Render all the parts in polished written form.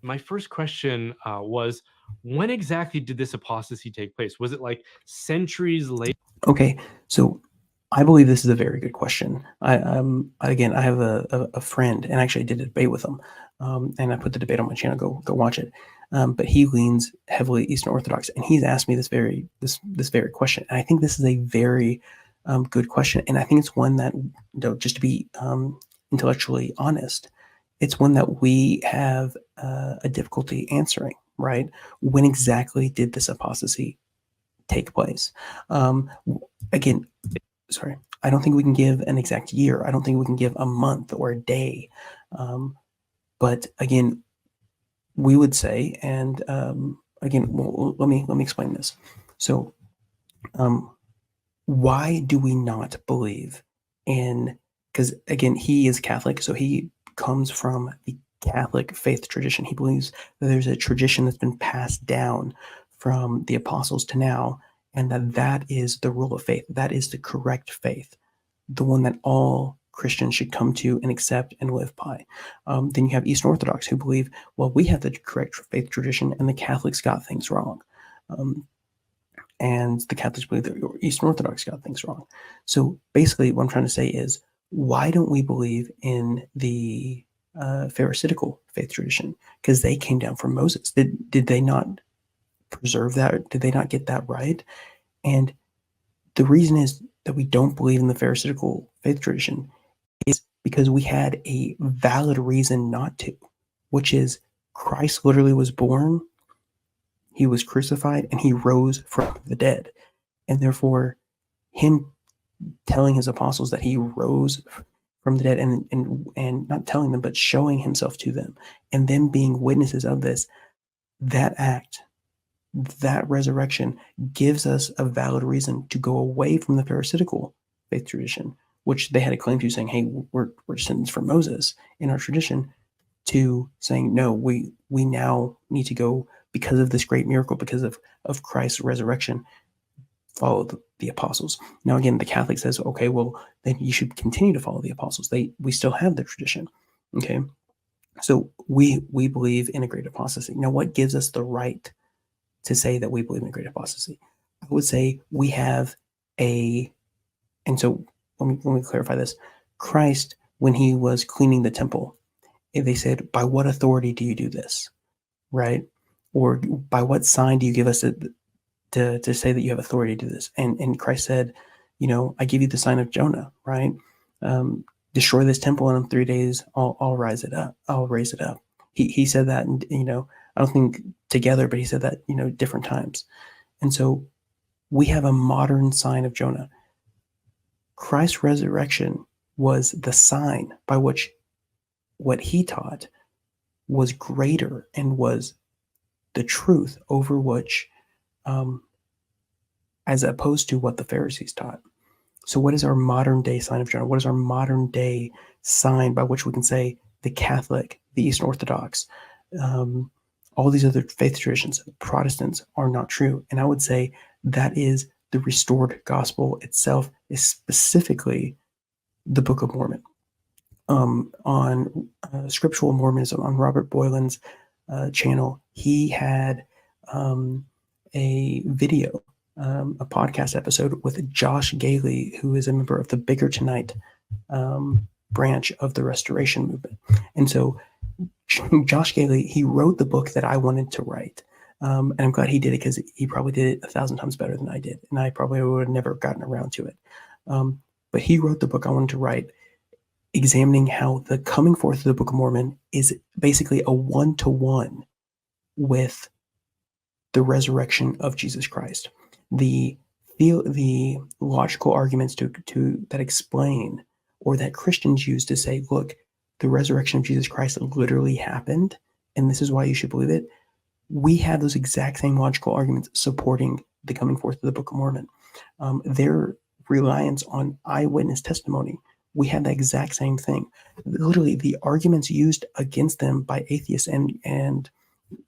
my first question was, when exactly did this apostasy take place? Was it like centuries later? Okay, so I believe this is a very good question. Again, I have a friend, and actually I did a debate with him, and I put the debate on my channel. Go watch it. But he leans heavily Eastern Orthodox, and he's asked me this very question. And I think this is a very good question, and I think it's one that, just to be intellectually honest, it's one that we have a difficulty answering. Right? When exactly did this apostasy take place? Again, sorry, I don't think we can give an exact year. I don't think we can give a month or a day. But again, we would say, and again, well, let me explain this. So, why do we not believe in? Because again, he is Catholic, so he comes from the Catholic faith tradition. He believes that there's a tradition that's been passed down from the apostles to now, and that is the rule of faith. That is the correct faith, the one that all Christians should come to and accept and live by. Then you have Eastern Orthodox who believe, well, we have the correct faith tradition, and the Catholics got things wrong. And the Catholics believe that Eastern Orthodox got things wrong. So basically, what I'm trying to say is, why don't we believe in the Pharisaical faith tradition? Because they came down from Moses. Did they not preserve that? Did they not get that right? And the reason is that we don't believe in the Pharisaical faith tradition is because we had a valid reason not to, which is Christ literally was born, he was crucified, and he rose from the dead. And therefore, him telling his apostles that he rose from the dead, and not telling them, but showing himself to them, and them being witnesses of this, that act, that resurrection gives us a valid reason to go away from the Pharisaical faith tradition, which they had a claim to, saying, hey, we're descendants from Moses in our tradition, to saying, no, we now need to go, because of this great miracle, because of Christ's resurrection, follow the apostles. Now, again, the Catholic says, okay, well, then you should continue to follow the apostles. We still have the tradition. Okay. So we believe in a great apostasy. Now, what gives us the right to say that we believe in a great apostasy? I would say we have and so let me clarify this. Christ, when he was cleaning the temple, they said, by what authority do you do this? Right? Or by what sign do you give us to say that you have authority to do this? And Christ said, I give you the sign of Jonah, right? Destroy this temple, and in 3 days I'll raise it up. I'll raise it up. He said that, and I don't think together, but he said that different times. And so we have a modern sign of Jonah. Christ's resurrection was the sign by which what he taught was greater and was the truth over which, as opposed to what the Pharisees taught. So what is our modern day sign of Jonah? What is our modern day sign by which we can say the Catholic, the Eastern Orthodox, all these other faith traditions, Protestants, are not true? And I would say that is the restored gospel itself, is specifically the Book of Mormon. On Scriptural Mormonism, on Robert Boylan's channel, he had a video, a podcast episode with Josh Gailey, who is a member of the Bigger Tonight branch of the Restoration Movement. And so Josh Gailey, he wrote the book that I wanted to write. And I'm glad he did it, because he probably did it 1,000 times better than I did. And I probably would have never gotten around to it. But he wrote the book I wanted to write, examining how the coming forth of the Book of Mormon is basically a one-to-one with the resurrection of Jesus Christ. The logical arguments that explain, or that Christians use to say, look, the resurrection of Jesus Christ literally happened, and this is why you should believe it. We have those exact same logical arguments supporting the coming forth of the Book of Mormon. Their reliance on eyewitness testimony, we have the exact same thing. Literally, the arguments used against them by atheists and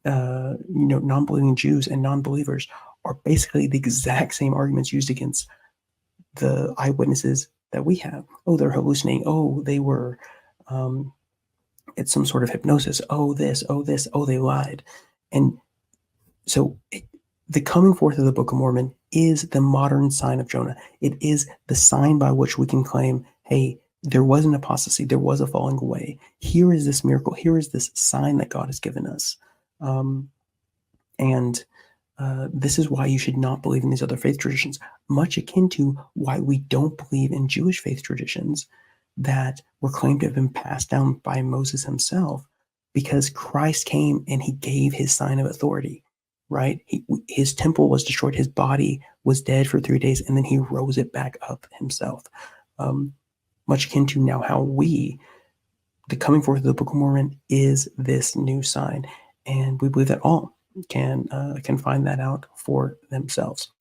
non-believing Jews and non-believers are basically the exact same arguments used against the eyewitnesses that we have. Oh, they're hallucinating. Oh, they were It's some sort of hypnosis. Oh, this, oh, this, oh, they lied. And so the coming forth of the Book of Mormon is the modern sign of Jonah. It is the sign by which we can claim, hey, there was an apostasy, there was a falling away. Here is this miracle. Here is this sign that God has given us. And this is why you should not believe in these other faith traditions, much akin to why we don't believe in Jewish faith traditions that were claimed to have been passed down by Moses himself, because Christ came and he gave his sign of authority, right? His temple was destroyed, his body was dead for 3 days, and then he rose it back up himself. Much akin to now how the coming forth of the Book of Mormon is this new sign, and we believe that all can find that out for themselves.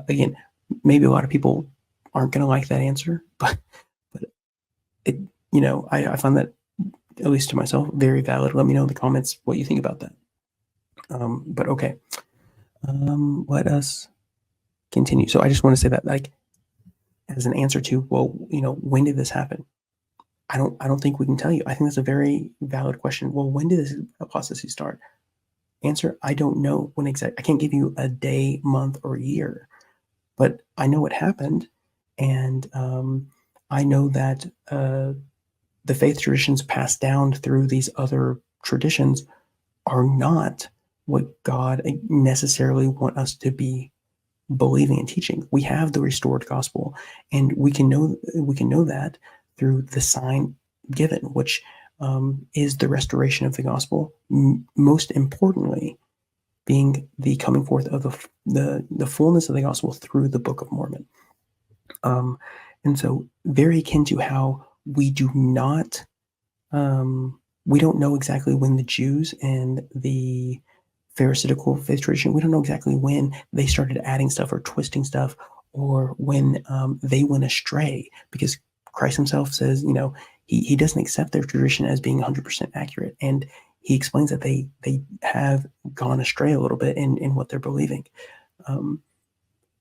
Again, maybe a lot of people aren't going to like that answer, but it, I find that, at least to myself, very valid. Let me know in the comments what you think about that. But okay, let us continue. So I just want to say that, like, as an answer to, well, when did this happen? I don't think we can tell you. I think that's a very valid question. Well, when did this apostasy start? Answer: I don't know when exactly. I can't give you a day, month, or year, but I know it happened, and I know that the faith traditions passed down through these other traditions are not what God necessarily want us to be believing and teaching. We have the restored gospel, and we can know that through the sign given, which is the restoration of the gospel. Most importantly, being the coming forth of the fullness of the gospel through the Book of Mormon. And so, very akin to how we don't know exactly when the Jews and the Pharisaical faith tradition, we don't know exactly when they started adding stuff or twisting stuff, or when they went astray, because Christ himself says, he doesn't accept their tradition as being 100% accurate. And he explains that they have gone astray a little bit in what they're believing.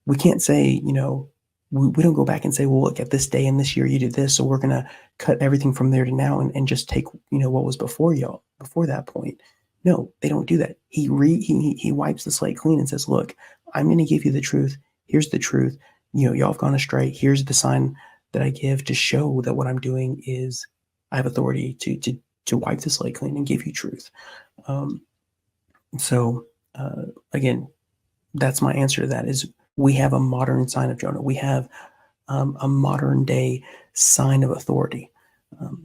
We can't say, we don't go back and say, well, look, at this day and this year you did this, so we're going to cut everything from there to now and just take, what was before that point. No, they don't do that. He wipes the slate clean and says, look, I'm going to give you the truth. Here's the truth. Y'all have gone astray. Here's the sign that I give to show that what I'm doing is I have authority to wipe the slate clean and give you truth. So again, that's my answer to that, is we have a modern sign of Jonah. We have a modern day sign of authority.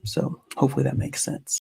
So hopefully that makes sense.